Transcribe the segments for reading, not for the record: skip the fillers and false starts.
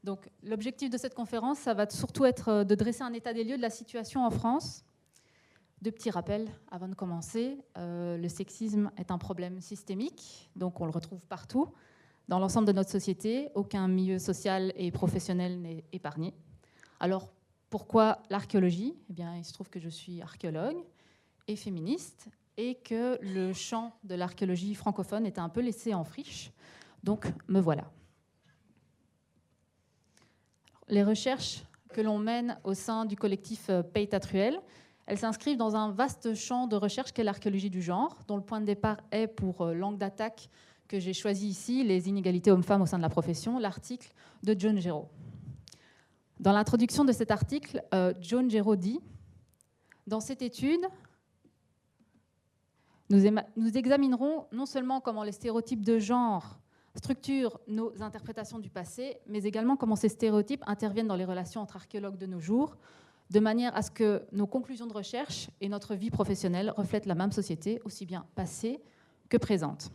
Donc, l'objectif de cette conférence, ça va surtout être de dresser un état des lieux de la situation en France. Deux petits rappels avant de commencer. Le sexisme est un problème systémique, donc on le retrouve partout. Dans l'ensemble de notre société, aucun milieu social et professionnel n'est épargné. Alors, pourquoi l'archéologie ? Eh bien, il se trouve que je suis archéologue et féministe et que le champ de l'archéologie francophone était un peu laissé en friche. Donc, me voilà. Les recherches que l'on mène au sein du collectif Pays Tatruel, elles s'inscrivent dans un vaste champ de recherche qu'est l'archéologie du genre, dont le point de départ est, pour l'angle d'attaque que j'ai choisi ici, les inégalités hommes-femmes au sein de la profession, l'article de John Géraud. Dans l'introduction de cet article, John Géraud dit « Dans cette étude, nous examinerons non seulement comment les stéréotypes de genre structurent nos interprétations du passé, mais également comment ces stéréotypes interviennent dans les relations entre archéologues de nos jours, de manière à ce que nos conclusions de recherche et notre vie professionnelle reflètent la même société, aussi bien passée que présente. »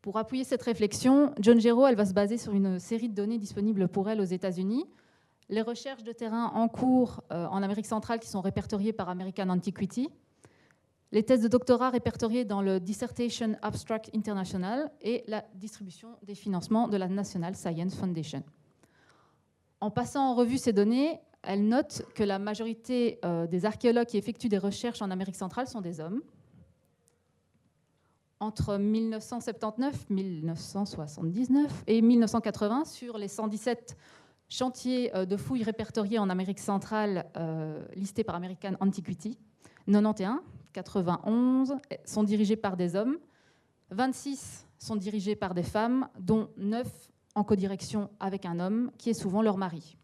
Pour appuyer cette réflexion, John Géraud, elle va se baser sur une série de données disponibles pour elle aux États-Unis, les recherches de terrain en cours en Amérique centrale qui sont répertoriées par American Antiquity, les thèses de doctorat répertoriées dans le Dissertation Abstract International et la distribution des financements de la National Science Foundation. En passant en revue ces données, elle note que la majorité des archéologues qui effectuent des recherches en Amérique centrale sont des hommes. Entre 1979, 1979 et 1980, sur les 117 chantiers de fouilles répertoriés en Amérique centrale listés par American Antiquity, 91, 91 sont dirigés par des hommes, 26 sont dirigés par des femmes, dont 9 en codirection avec un homme, qui est souvent leur mari.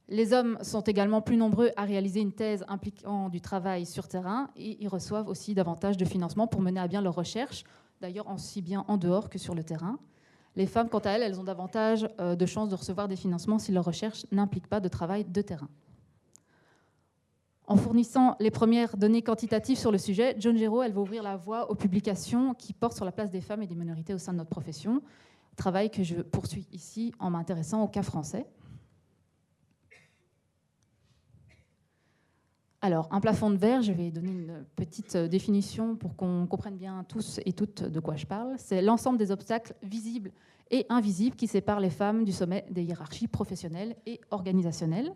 Les hommes sont également plus nombreux à réaliser une thèse impliquant du travail sur terrain et ils reçoivent aussi davantage de financement pour mener à bien leurs recherches, d'ailleurs aussi bien en dehors que sur le terrain. Les femmes, quant à elles, elles ont davantage de chances de recevoir des financements si leur recherche n'implique pas de travail de terrain. En fournissant les premières données quantitatives sur le sujet, John Géraud, elle va ouvrir la voie aux publications qui portent sur la place des femmes et des minorités au sein de notre profession, travail que je poursuis ici en m'intéressant au cas français. Alors, un plafond de verre, je vais donner une petite définition pour qu'on comprenne bien tous et toutes de quoi je parle. C'est l'ensemble des obstacles visibles et invisibles qui séparent les femmes du sommet des hiérarchies professionnelles et organisationnelles.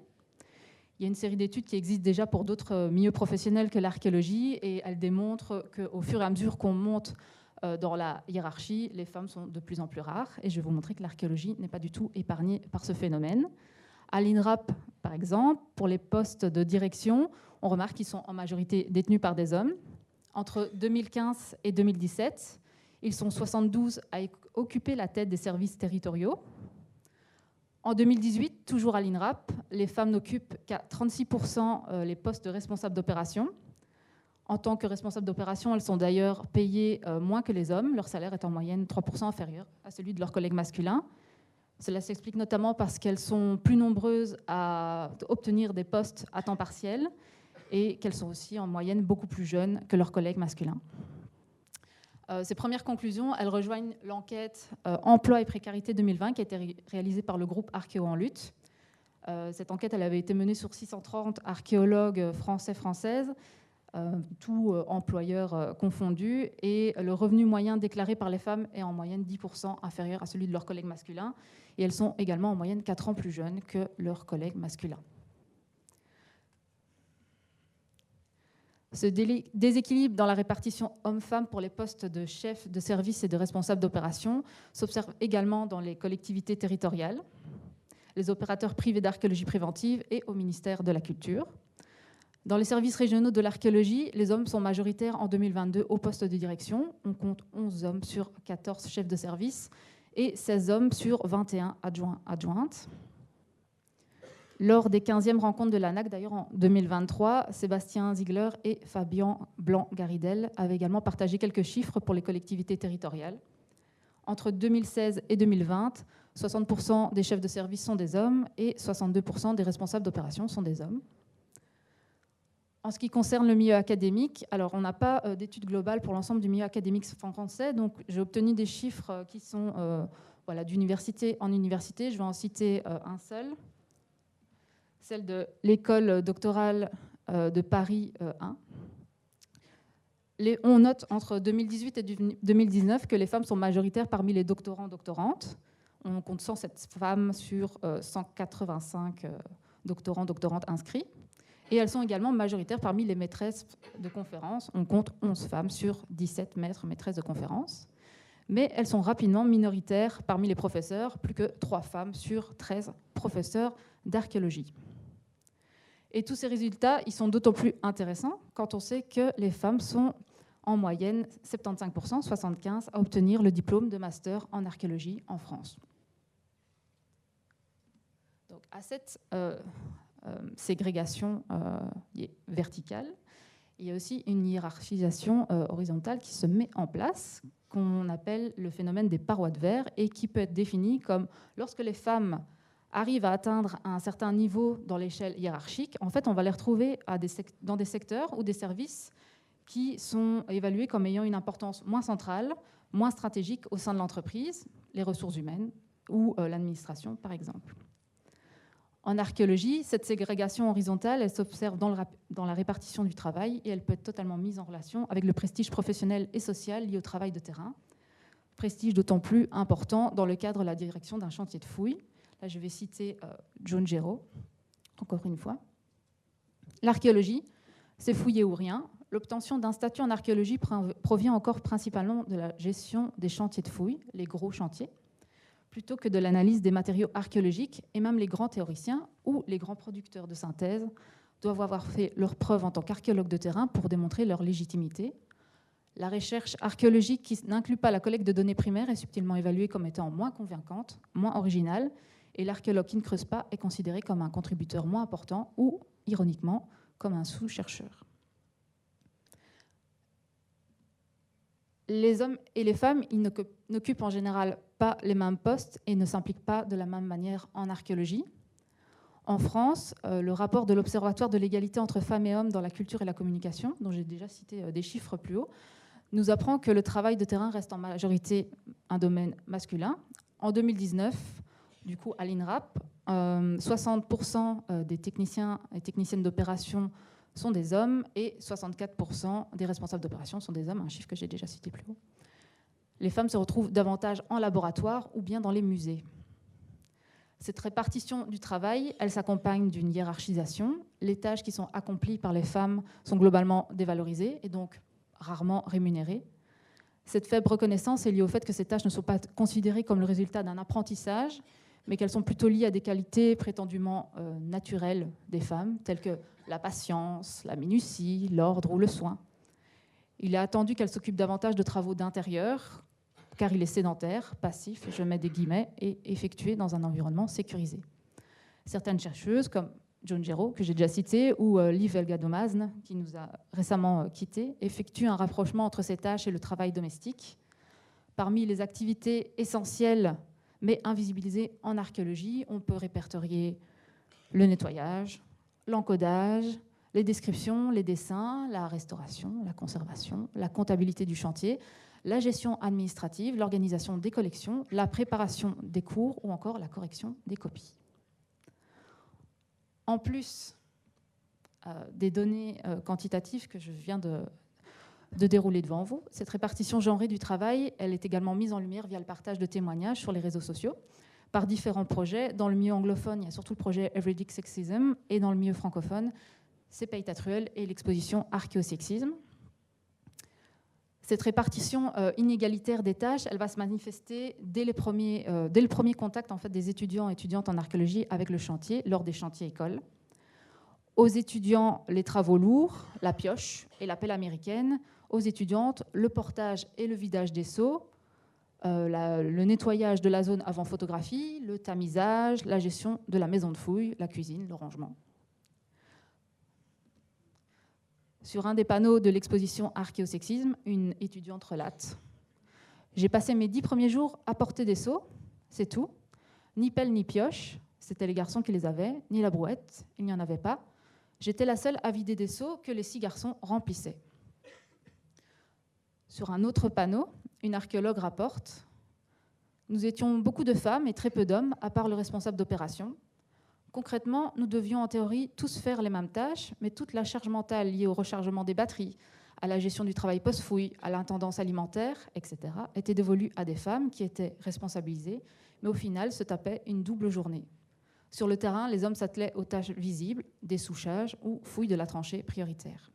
Il y a une série d'études qui existent déjà pour d'autres milieux professionnels que l'archéologie et elles démontrent qu'au fur et à mesure qu'on monte dans la hiérarchie, les femmes sont de plus en plus rares. Et je vais vous montrer que l'archéologie n'est pas du tout épargnée par ce phénomène. À l'INRAP, par exemple, pour les postes de direction, on remarque qu'ils sont en majorité détenus par des hommes. Entre 2015 et 2017, ils sont 72 à occuper la tête des services territoriaux. En 2018, toujours à l'INRAP, les femmes n'occupent qu'à 36% les postes de responsables d'opération. En tant que responsables d'opération, elles sont d'ailleurs payées moins que les hommes. Leur salaire est en moyenne 3% inférieur à celui de leurs collègues masculins. Cela s'explique notamment parce qu'elles sont plus nombreuses à obtenir des postes à temps partiel et qu'elles sont aussi en moyenne beaucoup plus jeunes que leurs collègues masculins. Ces premières conclusions, elles rejoignent l'enquête Emploi et précarité 2020 qui a été réalisée par le groupe Archéo en lutte. Cette enquête, elle avait été menée sur 630 archéologues françaises, tous employeurs confondus, et le revenu moyen déclaré par les femmes est en moyenne 10% inférieur à celui de leurs collègues masculins, et elles sont également en moyenne 4 ans plus jeunes que leurs collègues masculins. Ce déséquilibre dans la répartition hommes-femmes pour les postes de chefs de service et de responsables d'opération s'observe également dans les collectivités territoriales, les opérateurs privés d'archéologie préventive et au ministère de la Culture. Dans les services régionaux de l'archéologie, les hommes sont majoritaires en 2022 au poste de direction. On compte 11 hommes sur 14 chefs de service et 16 hommes sur 21 adjointes. Lors des 15e rencontres de l'ANAC, d'ailleurs en 2023, Sébastien Ziegler et Fabien Blanc-Garidel avaient également partagé quelques chiffres pour les collectivités territoriales. Entre 2016 et 2020, 60% des chefs de service sont des hommes et 62% des responsables d'opération sont des hommes. En ce qui concerne le milieu académique, alors on n'a pas d'études globales pour l'ensemble du milieu académique français, donc j'ai obtenu des chiffres qui sont voilà, d'université en université. Je vais en citer un seul, celle de l'école doctorale de Paris 1. On note entre 2018 et 2019 que les femmes sont majoritaires parmi les doctorants-doctorantes. On compte 107 femmes sur 185 doctorants-doctorantes inscrits. Et elles sont également majoritaires parmi les maîtresses de conférences. On compte 11 femmes sur 17 maîtresses de conférences. Mais elles sont rapidement minoritaires parmi les professeurs, plus que 3 femmes sur 13 professeurs d'archéologie. Et tous ces résultats, ils sont d'autant plus intéressants quand on sait que les femmes sont en moyenne 75%, 75% à obtenir le diplôme de master en archéologie en France. Donc, à cette ségrégation verticale, il y a aussi une hiérarchisation horizontale qui se met en place, qu'on appelle le phénomène des parois de verre, et qui peut être défini comme lorsque les femmes arrivent à atteindre un certain niveau dans l'échelle hiérarchique, en fait, on va les retrouver dans des secteurs ou des services qui sont évalués comme ayant une importance moins centrale, moins stratégique au sein de l'entreprise, les ressources humaines ou l'administration, par exemple. En archéologie, cette ségrégation horizontale, elle s'observe dans la répartition du travail et elle peut être totalement mise en relation avec le prestige professionnel et social lié au travail de terrain. Prestige d'autant plus important dans le cadre de la direction d'un chantier de fouilles. Là, je vais citer John Gero, encore une fois. L'archéologie, c'est fouiller ou rien. L'obtention d'un statut en archéologie provient encore principalement de la gestion des chantiers de fouilles, les gros chantiers, plutôt que de l'analyse des matériaux archéologiques, et même les grands théoriciens ou les grands producteurs de synthèse doivent avoir fait leurs preuves en tant qu'archéologues de terrain pour démontrer leur légitimité. La recherche archéologique qui n'inclut pas la collecte de données primaires est subtilement évaluée comme étant moins convaincante, moins originale, et l'archéologue qui ne creuse pas est considéré comme un contributeur moins important ou, ironiquement, comme un sous-chercheur. Les hommes et les femmes, ils n'occupent en général pas les mêmes postes et ne s'impliquent pas de la même manière en archéologie. En France, le rapport de l'Observatoire de l'égalité entre femmes et hommes dans la culture et la communication, dont j'ai déjà cité des chiffres plus haut, nous apprend que le travail de terrain reste en majorité un domaine masculin. En 2019, du coup, à l'INRAP, 60% des techniciens et techniciennes d'opération sont des hommes et 64% des responsables d'opération sont des hommes, un chiffre que j'ai déjà cité plus haut. Les femmes se retrouvent davantage en laboratoire ou bien dans les musées. Cette répartition du travail, elle s'accompagne d'une hiérarchisation. Les tâches qui sont accomplies par les femmes sont globalement dévalorisées et donc rarement rémunérées. Cette faible reconnaissance est liée au fait que ces tâches ne sont pas considérées comme le résultat d'un apprentissage, mais qu'elles sont plutôt liées à des qualités prétendument naturelles des femmes, telles que la patience, la minutie, l'ordre ou le soin. Il est attendu qu'elles s'occupent davantage de travaux d'intérieur, car il est sédentaire, passif, je mets des guillemets, et effectué dans un environnement sécurisé. Certaines chercheuses, comme John Gero, que j'ai déjà cité, ou Liv Helga-Domazn, qui nous a récemment quittés, effectuent un rapprochement entre ces tâches et le travail domestique. Parmi les activités essentielles mais invisibilisées en archéologie, on peut répertorier le nettoyage, l'encodage, les descriptions, les dessins, la restauration, la conservation, la comptabilité du chantier, la gestion administrative, l'organisation des collections, la préparation des cours ou encore la correction des copies. En plus des données quantitatives que je viens de dérouler devant vous, cette répartition genrée du travail, elle est également mise en lumière via le partage de témoignages sur les réseaux sociaux par différents projets. Dans le milieu anglophone, il y a surtout le projet Everyday Sexism, et dans le milieu francophone, c'est Peytatruel et l'exposition Archéosexisme. Cette répartition inégalitaire des tâches, elle va se manifester dès le premier contact en fait, des étudiants et étudiantes en archéologie avec le chantier, lors des chantiers écoles. Aux étudiants, les travaux lourds, la pioche et la pelle américaine. Aux étudiantes, le portage et le vidage des seaux, le nettoyage de la zone avant photographie, le tamisage, la gestion de la maison de fouille, la cuisine, le rangement. Sur un des panneaux de l'exposition Archéosexisme, une étudiante relate « J'ai passé mes 10 premiers jours à porter des seaux, c'est tout. Ni pelle ni pioche, c'était les garçons qui les avaient, ni la brouette, il n'y en avait pas. J'étais la seule à vider des seaux que les 6 garçons remplissaient. » Sur un autre panneau, une archéologue rapporte Nous étions beaucoup de femmes et très peu d'hommes, à part le responsable d'opération. Concrètement, nous devions en théorie tous faire les mêmes tâches, mais toute la charge mentale liée au rechargement des batteries, à la gestion du travail post-fouille, à l'intendance alimentaire, etc., était dévolue à des femmes qui étaient responsabilisées, mais au final se tapaient une double journée. Sur le terrain, les hommes s'attelaient aux tâches visibles, des souchages ou fouilles de la tranchée prioritaire.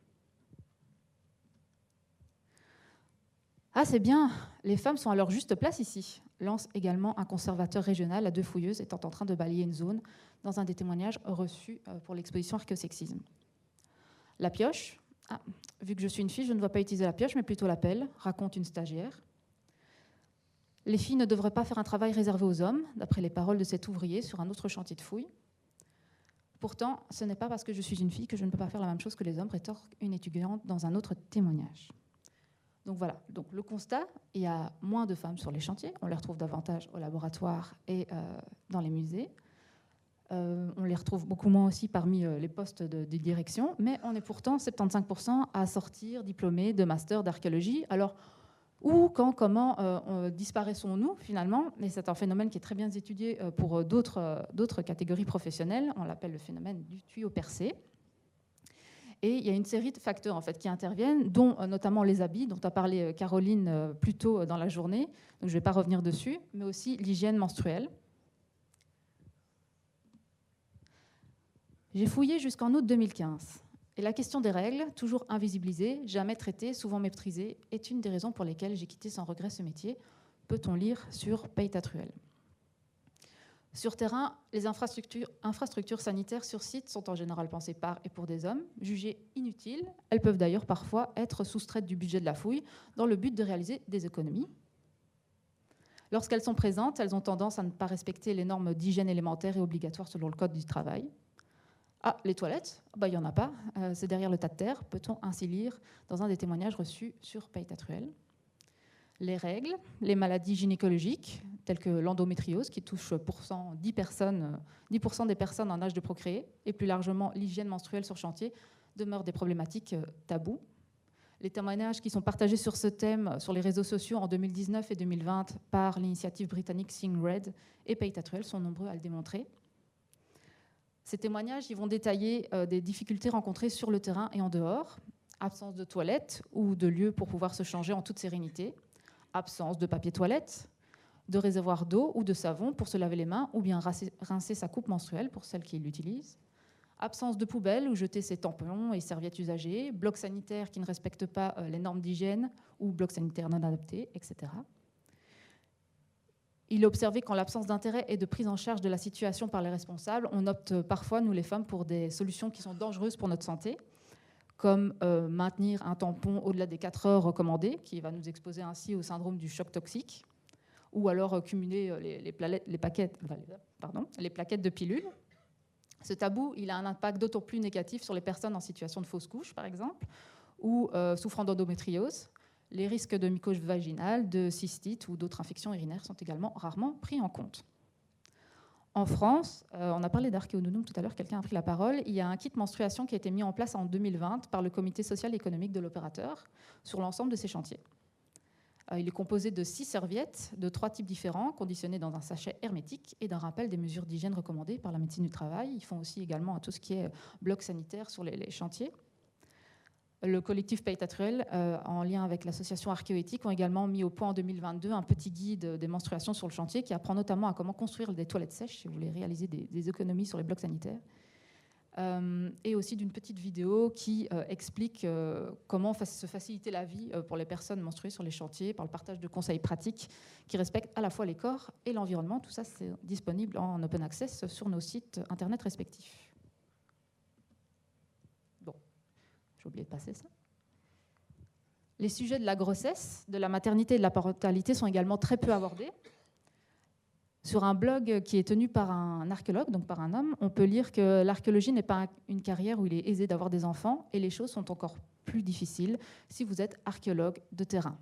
Ah, c'est bien, les femmes sont à leur juste place ici, lance également un conservateur régional à 2 fouilleuses étant en train de balayer une zone dans un des témoignages reçus pour l'exposition Archéosexisme. La pioche, vu que je suis une fille, je ne dois pas utiliser la pioche, mais plutôt la pelle, raconte une stagiaire. Les filles ne devraient pas faire un travail réservé aux hommes, d'après les paroles de cet ouvrier sur un autre chantier de fouilles. Pourtant, ce n'est pas parce que je suis une fille que je ne peux pas faire la même chose que les hommes, rétorque une étudiante dans un autre témoignage. Donc voilà, donc le constat, il y a moins de femmes sur les chantiers, on les retrouve davantage au laboratoire et dans les musées. On les retrouve beaucoup moins aussi parmi les postes de direction, mais on est pourtant 75% à sortir diplômés de master d'archéologie. Alors, où, quand, comment disparaissons-nous finalement? Et c'est un phénomène qui est très bien étudié pour d'autres catégories professionnelles. On l'appelle le phénomène du tuyau percé. Et il y a une série de facteurs en fait, qui interviennent, dont notamment les habits, dont a parlé Caroline plus tôt dans la journée. Donc, je ne vais pas revenir dessus, mais aussi l'hygiène menstruelle. J'ai fouillé jusqu'en août 2015. Et la question des règles, toujours invisibilisée, jamais traitée, souvent méprisée, est une des raisons pour lesquelles j'ai quitté sans regret ce métier. Peut-on lire sur Peytatruel. Sur terrain, les infrastructures sanitaires sur site sont en général pensées par et pour des hommes, jugées inutiles. Elles peuvent d'ailleurs parfois être soustraites du budget de la fouille dans le but de réaliser des économies. Lorsqu'elles sont présentes, elles ont tendance à ne pas respecter les normes d'hygiène élémentaires et obligatoires selon le Code du travail. Ah, les toilettes, il n'y en a pas, c'est derrière le tas de terre, peut-on ainsi lire dans un des témoignages reçus sur Peytatruel. Les règles, les maladies gynécologiques, telles que l'endométriose, qui touche 10% des personnes en âge de procréer, et plus largement l'hygiène menstruelle sur chantier, demeurent des problématiques taboues. Les témoignages qui sont partagés sur ce thème sur les réseaux sociaux en 2019 et 2020 par l'initiative britannique Seeing Red et Peytatruel sont nombreux à le démontrer. Ces témoignages ils vont détailler des difficultés rencontrées sur le terrain et en dehors, absence de toilettes ou de lieux pour pouvoir se changer en toute sérénité, absence de papier toilette, de réservoir d'eau ou de savon pour se laver les mains ou bien rincer sa coupe menstruelle pour celles qui l'utilisent, absence de poubelle où jeter ses tampons et serviettes usagées, blocs sanitaires qui ne respectent pas les normes d'hygiène ou blocs sanitaires non adaptés, etc. Il est observé qu'en l'absence d'intérêt et de prise en charge de la situation par les responsables, on opte parfois, nous les femmes, pour des solutions qui sont dangereuses pour notre santé, comme maintenir un tampon au-delà des 4 heures recommandées, qui va nous exposer ainsi au syndrome du choc toxique, ou alors cumuler les plaquettes de pilules. Ce tabou, il a un impact d'autant plus négatif sur les personnes en situation de fausse couche, par exemple, ou souffrant d'endométriose. Les risques de mycose vaginale, de cystite ou d'autres infections urinaires sont également rarement pris en compte. En France, on a parlé d'Archéonounoum tout à l'heure, quelqu'un a pris la parole, il y a un kit menstruation qui a été mis en place en 2020 par le comité social et économique de l'opérateur sur l'ensemble de ces chantiers. Il est composé de 6 serviettes de 3 types différents, conditionnées dans un sachet hermétique et d'un rappel des mesures d'hygiène recommandées par la médecine du travail. Ils font aussi également tout ce qui est bloc sanitaire sur les chantiers. Le collectif Peytatruel, en lien avec l'association Archéoéthique, ont également mis au point en 2022 un petit guide des menstruations sur le chantier qui apprend notamment à comment construire des toilettes sèches si vous voulez réaliser des économies sur les blocs sanitaires. Et aussi d'une petite vidéo qui explique comment se faciliter la vie pour les personnes menstruées sur les chantiers par le partage de conseils pratiques qui respectent à la fois les corps et l'environnement. Tout ça, c'est disponible en open access sur nos sites internet respectifs. J'ai oublié de passer ça. Les sujets de la grossesse, de la maternité et de la parentalité sont également très peu abordés. Sur un blog qui est tenu par un archéologue, donc par un homme, on peut lire que l'archéologie n'est pas une carrière où il est aisé d'avoir des enfants et les choses sont encore plus difficiles si vous êtes archéologue de terrain.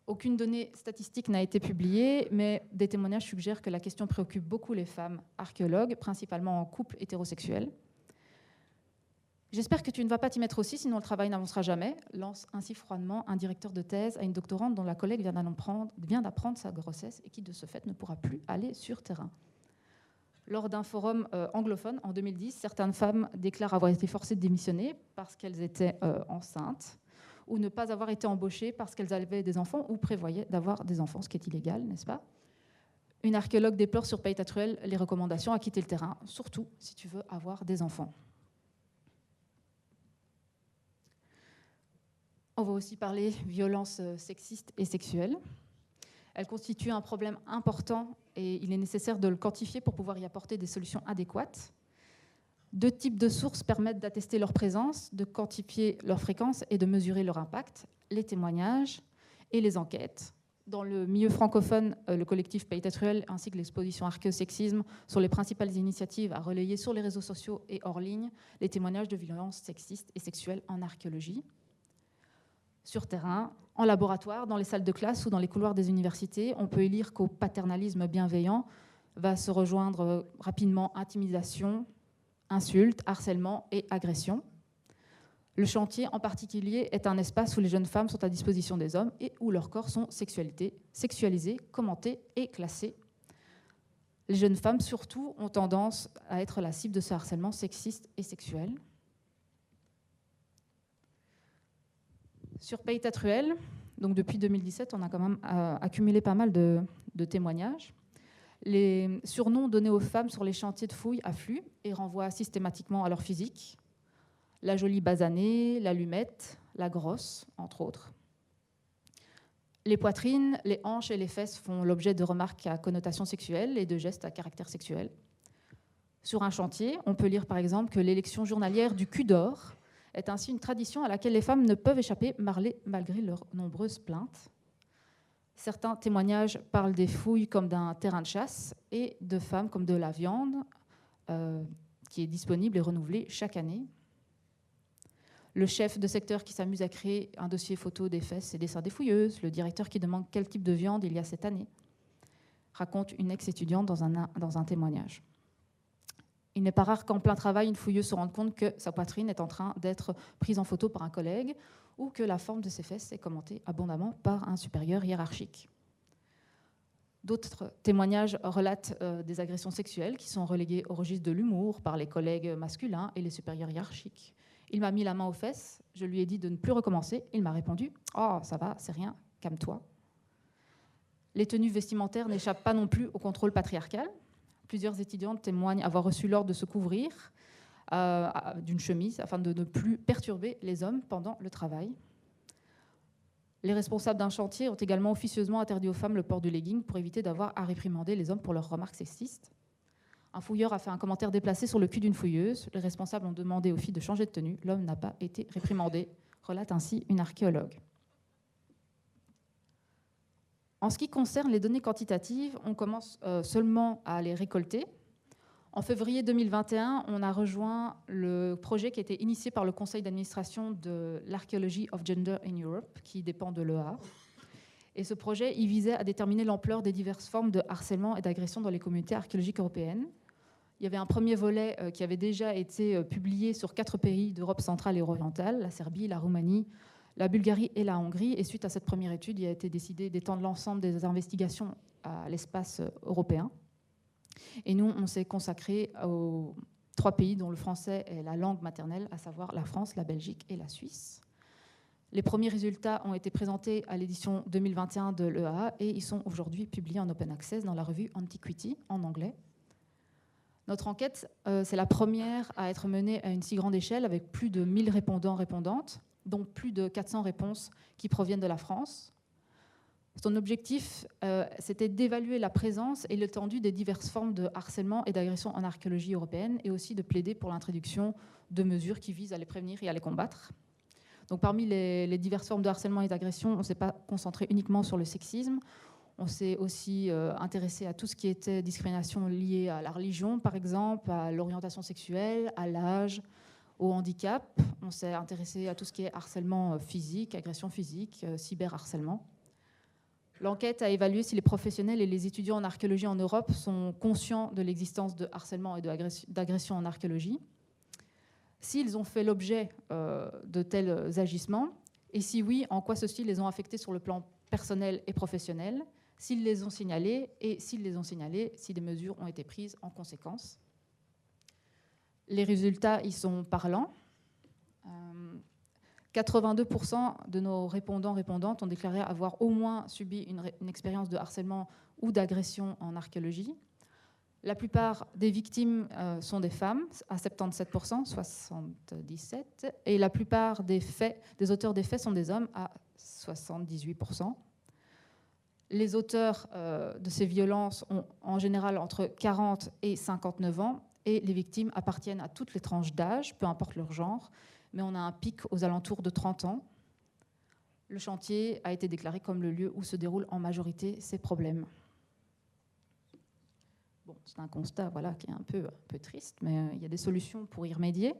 Aucune donnée statistique n'a été publiée, mais des témoignages suggèrent que la question préoccupe beaucoup les femmes archéologues, principalement en couple hétérosexuel. J'espère que tu ne vas pas t'y mettre aussi, sinon le travail n'avancera jamais, lance ainsi froidement un directeur de thèse à une doctorante dont la collègue vient d'apprendre sa grossesse et qui, de ce fait, ne pourra plus aller sur terrain. Lors d'un forum anglophone en 2010, certaines femmes déclarent avoir été forcées de démissionner parce qu'elles étaient enceintes ou ne pas avoir été embauchées parce qu'elles avaient des enfants ou prévoyaient d'avoir des enfants, ce qui est illégal, n'est-ce pas ? Une archéologue déplore sur Paytatruel les recommandations à quitter le terrain, surtout si tu veux avoir des enfants. On va aussi parler violences sexistes et sexuelles. Elles constituent un problème important et il est nécessaire de le quantifier pour pouvoir y apporter des solutions adéquates. 2 types de sources permettent d'attester leur présence, de quantifier leur fréquence et de mesurer leur impact, les témoignages et les enquêtes. Dans le milieu francophone, le collectif Paytatruel ainsi que l'exposition Archéosexisme sont les principales initiatives à relayer sur les réseaux sociaux et hors ligne les témoignages de violences sexistes et sexuelles en archéologie. Sur terrain, en laboratoire, dans les salles de classe ou dans les couloirs des universités, on peut y lire qu'au paternalisme bienveillant va se rejoindre rapidement intimidation, insultes, harcèlement et agression. Le chantier en particulier est un espace où les jeunes femmes sont à disposition des hommes et où leurs corps sont sexualisés, commentés et classés. Les jeunes femmes surtout ont tendance à être la cible de ce harcèlement sexiste et sexuel. Sur Paytatruel, donc depuis 2017, on a quand même accumulé pas mal de témoignages. Les surnoms donnés aux femmes sur les chantiers de fouilles affluent et renvoient systématiquement à leur physique. La jolie basanée, l'allumette, la grosse, entre autres. Les poitrines, les hanches et les fesses font l'objet de remarques à connotation sexuelle et de gestes à caractère sexuel. Sur un chantier, on peut lire par exemple que l'élection journalière du cul d'or est ainsi une tradition à laquelle les femmes ne peuvent échapper malgré leurs nombreuses plaintes. Certains témoignages parlent des fouilles comme d'un terrain de chasse et de femmes comme de la viande qui est disponible et renouvelée chaque année. Le chef de secteur qui s'amuse à créer un dossier photo des fesses et des seins des fouilleuses, le directeur qui demande quel type de viande il y a cette année, raconte une ex-étudiante dans un témoignage. Il n'est pas rare qu'en plein travail, une fouilleuse se rende compte que sa poitrine est en train d'être prise en photo par un collègue ou que la forme de ses fesses est commentée abondamment par un supérieur hiérarchique. D'autres témoignages relatent des agressions sexuelles qui sont reléguées au registre de l'humour par les collègues masculins et les supérieurs hiérarchiques. Il m'a mis la main aux fesses, je lui ai dit de ne plus recommencer. Il m'a répondu « Oh, ça va, c'est rien, calme-toi ». Les tenues vestimentaires n'échappent pas non plus au contrôle patriarcal. Plusieurs étudiantes témoignent avoir reçu l'ordre de se couvrir d'une chemise afin de ne plus perturber les hommes pendant le travail. Les responsables d'un chantier ont également officieusement interdit aux femmes le port du legging pour éviter d'avoir à réprimander les hommes pour leurs remarques sexistes. Un fouilleur a fait un commentaire déplacé sur le cul d'une fouilleuse. Les responsables ont demandé aux filles de changer de tenue. L'homme n'a pas été réprimandé, relate ainsi une archéologue. En ce qui concerne les données quantitatives, on commence seulement à les récolter. En février 2021, on a rejoint le projet qui a été initié par le conseil d'administration de l'Archaeology of Gender in Europe, qui dépend de l'EA. Et ce projet, il visait à déterminer l'ampleur des diverses formes de harcèlement et d'agression dans les communautés archéologiques européennes. Il y avait un premier volet qui avait déjà été publié sur 4 pays d'Europe centrale et orientale, la Serbie, la Roumanie, la Bulgarie et la Hongrie. Et suite à cette première étude, il a été décidé d'étendre l'ensemble des investigations à l'espace européen. Et nous, on s'est consacré aux 3 pays dont le français est la langue maternelle, à savoir la France, la Belgique et la Suisse. Les premiers résultats ont été présentés à l'édition 2021 de l'EA et ils sont aujourd'hui publiés en open access dans la revue Antiquity en anglais. Notre enquête, c'est la première à être menée à une si grande échelle avec plus de 1000 répondants-répondantes, dont plus de 400 réponses qui proviennent de la France. Son objectif, c'était d'évaluer la présence et l'étendue des diverses formes de harcèlement et d'agression en archéologie européenne et aussi de plaider pour l'introduction de mesures qui visent à les prévenir et à les combattre. Donc, parmi les diverses formes de harcèlement et d'agression, on ne s'est pas concentré uniquement sur le sexisme. On s'est aussi intéressé à tout ce qui était discrimination liée à la religion, par exemple, à l'orientation sexuelle, à l'âge, au handicap. On s'est intéressé à tout ce qui est harcèlement physique, agression physique, cyberharcèlement. L'enquête a évalué si les professionnels et les étudiants en archéologie en Europe sont conscients de l'existence de harcèlement et d'agression en archéologie. s'ils ont fait l'objet de tels agissements, et si oui, en quoi ceux-ci les ont affectés sur le plan personnel et professionnel, s'ils les ont signalés, et s'ils les ont signalés, si des mesures ont été prises en conséquence. Les résultats y sont parlants. 82% de nos répondantes ont déclaré avoir au moins subi une expérience de harcèlement ou d'agression en archéologie. La plupart des victimes sont des femmes, à 77%, 77%, et la plupart des auteurs des faits sont des hommes, à 78%. Les auteurs de ces violences ont en général entre 40 et 59 ans, et les victimes appartiennent à toutes les tranches d'âge, peu importe leur genre, mais on a un pic aux alentours de 30 ans. Le chantier a été déclaré comme le lieu où se déroulent en majorité ces problèmes. Bon, c'est un constat voilà, qui est un peu triste, mais il y a des solutions pour y remédier.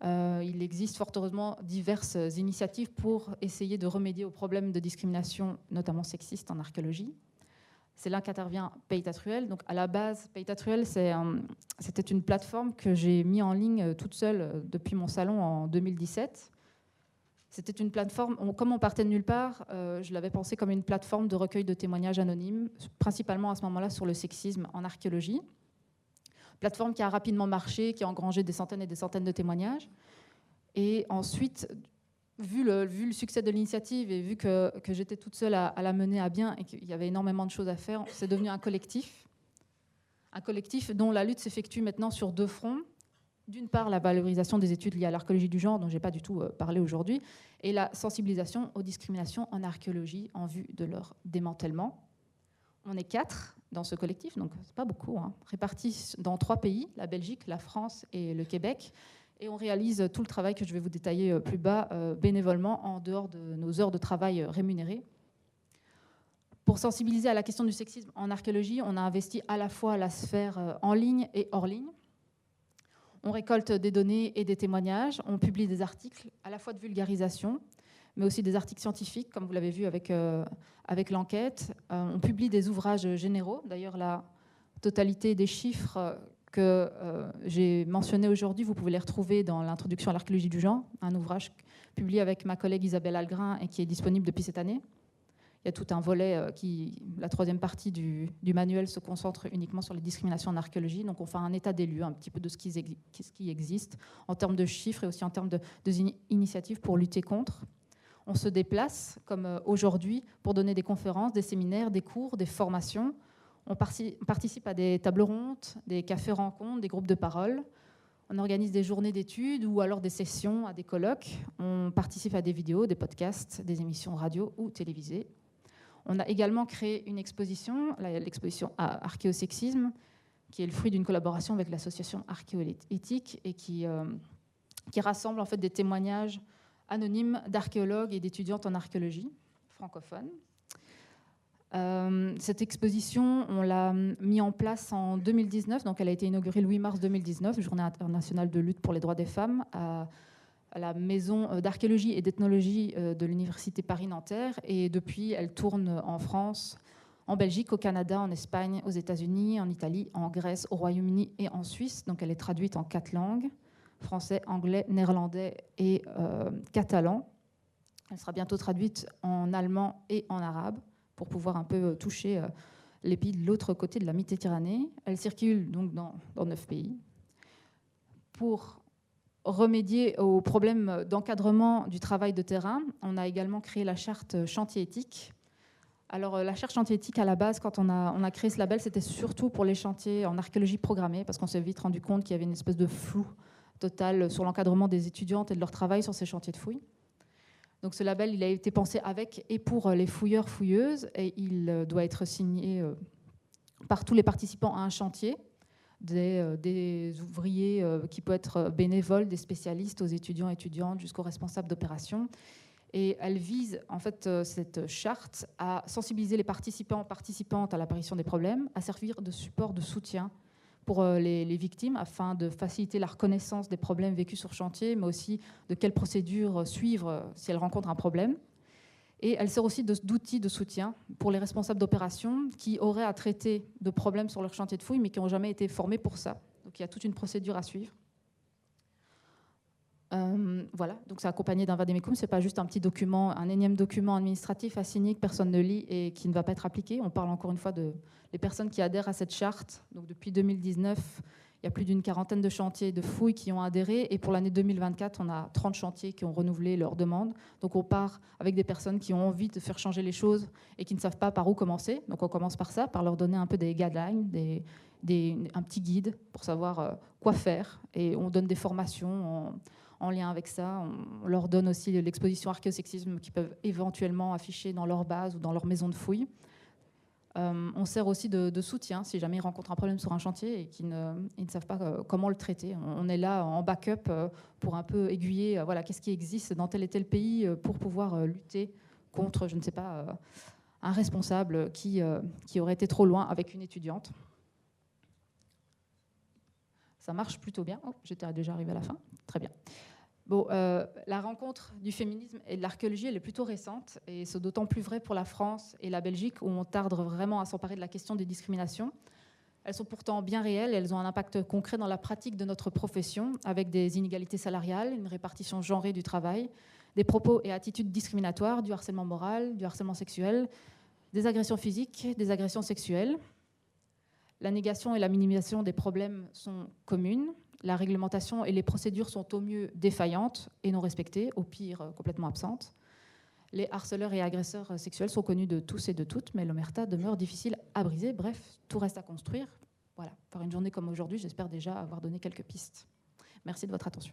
Il existe fort heureusement diverses initiatives pour essayer de remédier aux problèmes de discrimination, notamment sexiste en archéologie. C'est là qu'intervient Paytatruel. Donc à la base, Paytatruel, c'était une plateforme que j'ai mis en ligne toute seule depuis mon salon en 2017. C'était une plateforme, comme on partait de nulle part, je l'avais pensé comme une plateforme de recueil de témoignages anonymes, principalement à ce moment-là sur le sexisme en archéologie. Plateforme qui a rapidement marché, qui a engrangé des centaines et des centaines de témoignages. Et ensuite, vu le succès de l'initiative et vu que j'étais toute seule à la mener à bien et qu'il y avait énormément de choses à faire, c'est devenu un collectif dont la lutte s'effectue maintenant sur deux fronts. D'une part, la valorisation des études liées à l'archéologie du genre, dont je n'ai pas du tout parlé aujourd'hui, et la sensibilisation aux discriminations en archéologie en vue de leur démantèlement. On est 4 dans ce collectif, donc c'est pas beaucoup, répartis dans 3 pays, la Belgique, la France et le Québec. Et on réalise tout le travail que je vais vous détailler plus bas bénévolement en dehors de nos heures de travail rémunérées. Pour sensibiliser à la question du sexisme en archéologie, on a investi à la fois la sphère en ligne et hors ligne. On récolte des données et des témoignages, on publie des articles à la fois de vulgarisation, mais aussi des articles scientifiques, comme vous l'avez vu avec l'enquête. On publie des ouvrages généraux. D'ailleurs, la totalité des chiffres que j'ai mentionnés aujourd'hui, vous pouvez les retrouver dans l'introduction à l'archéologie du genre, un ouvrage publié avec ma collègue Isabelle Algrin et qui est disponible depuis cette année. Il y a tout un volet la troisième partie du manuel se concentre uniquement sur les discriminations en archéologie. Donc on fait un état des lieux un petit peu de ce qui existe en termes de chiffres et aussi en termes de initiatives pour lutter contre. On se déplace, comme aujourd'hui, pour donner des conférences, des séminaires, des cours, des formations. On participe à des tables rondes, des cafés-rencontres, des groupes de parole. On organise des journées d'études ou alors des sessions à des colloques. On participe à des vidéos, des podcasts, des émissions radio ou télévisées. On a également créé une exposition, l'exposition Archéosexisme, qui est le fruit d'une collaboration avec l'association Archéoéthique et qui rassemble en fait des témoignages anonymes d'archéologues et d'étudiantes en archéologie francophones. Cette exposition, on l'a mis en place en 2019, donc elle a été inaugurée le 8 mars 2019, Journée internationale de lutte pour les droits des femmes, à la maison d'archéologie et d'ethnologie de l'Université Paris-Nanterre. Et depuis, elle tourne en France, en Belgique, au Canada, en Espagne, aux États-Unis, en Italie, en Grèce, au Royaume-Uni et en Suisse. Donc elle est traduite en 4 langues, français, anglais, néerlandais et catalan. Elle sera bientôt traduite en allemand et en arabe pour pouvoir un peu toucher les pays de l'autre côté de la Méditerranée. Elle circule donc dans 9 pays. Pour remédier aux problèmes d'encadrement du travail de terrain, on a également créé la charte chantier éthique. Alors la charte chantier éthique, à la base, quand on a créé ce label, c'était surtout pour les chantiers en archéologie programmée, parce qu'on s'est vite rendu compte qu'il y avait une espèce de flou total sur l'encadrement des étudiantes et de leur travail sur ces chantiers de fouilles. Donc ce label, il a été pensé avec et pour les fouilleurs-fouilleuses, et il doit être signé par tous les participants à un chantier, des ouvriers qui peuvent être bénévoles, des spécialistes, aux étudiants et étudiantes, jusqu'aux responsables d'opération. Et elle vise, en fait, cette charte à sensibiliser les participants et participantes à l'apparition des problèmes, à servir de support, de soutien pour les victimes, afin de faciliter la reconnaissance des problèmes vécus sur chantier, mais aussi de quelles procédures suivre si elles rencontrent un problème. Et elle sert aussi d'outil de soutien pour les responsables d'opération qui auraient à traiter de problèmes sur leur chantier de fouille, mais qui n'ont jamais été formés pour ça. Donc il y a toute une procédure à suivre. Voilà, donc c'est accompagné d'un vade-mecum, c'est pas juste un petit document, un énième document administratif à signer que personne ne lit et qui ne va pas être appliqué. On parle encore une fois de les personnes qui adhèrent à cette charte. Donc depuis 2019, il y a plus d'une quarantaine de chantiers de fouilles qui ont adhéré, et pour l'année 2024, on a 30 chantiers qui ont renouvelé leur demande. Donc on part avec des personnes qui ont envie de faire changer les choses et qui ne savent pas par où commencer. Donc on commence par ça, par leur donner un peu des guidelines, un petit guide pour savoir quoi faire, et on donne des formations en lien avec ça. On leur donne aussi l'exposition archéosexisme qu'ils peuvent éventuellement afficher dans leur base ou dans leur maison de fouilles. On sert aussi de soutien si jamais ils rencontrent un problème sur un chantier et qu'ils ne savent pas comment le traiter. On est là en backup pour un peu aiguiller voilà, qu'est-ce qui existe dans tel et tel pays pour pouvoir lutter contre, je ne sais pas, un responsable qui aurait été trop loin avec une étudiante. Ça marche plutôt bien. Oh, j'étais déjà arrivée à la fin. Très bien. Bon, la rencontre du féminisme et de l'archéologie, elle est plutôt récente, et c'est d'autant plus vrai pour la France et la Belgique, où on tarde vraiment à s'emparer de la question des discriminations. Elles sont pourtant bien réelles, et elles ont un impact concret dans la pratique de notre profession, avec des inégalités salariales, une répartition genrée du travail, des propos et attitudes discriminatoires, du harcèlement moral, du harcèlement sexuel, des agressions physiques, des agressions sexuelles. La négation et la minimisation des problèmes sont communes. La réglementation et les procédures sont au mieux défaillantes et non respectées, au pire complètement absentes. Les harceleurs et agresseurs sexuels sont connus de tous et de toutes, mais l'omerta demeure difficile à briser. Bref, tout reste à construire. Voilà, par une journée comme aujourd'hui, j'espère déjà avoir donné quelques pistes. Merci de votre attention.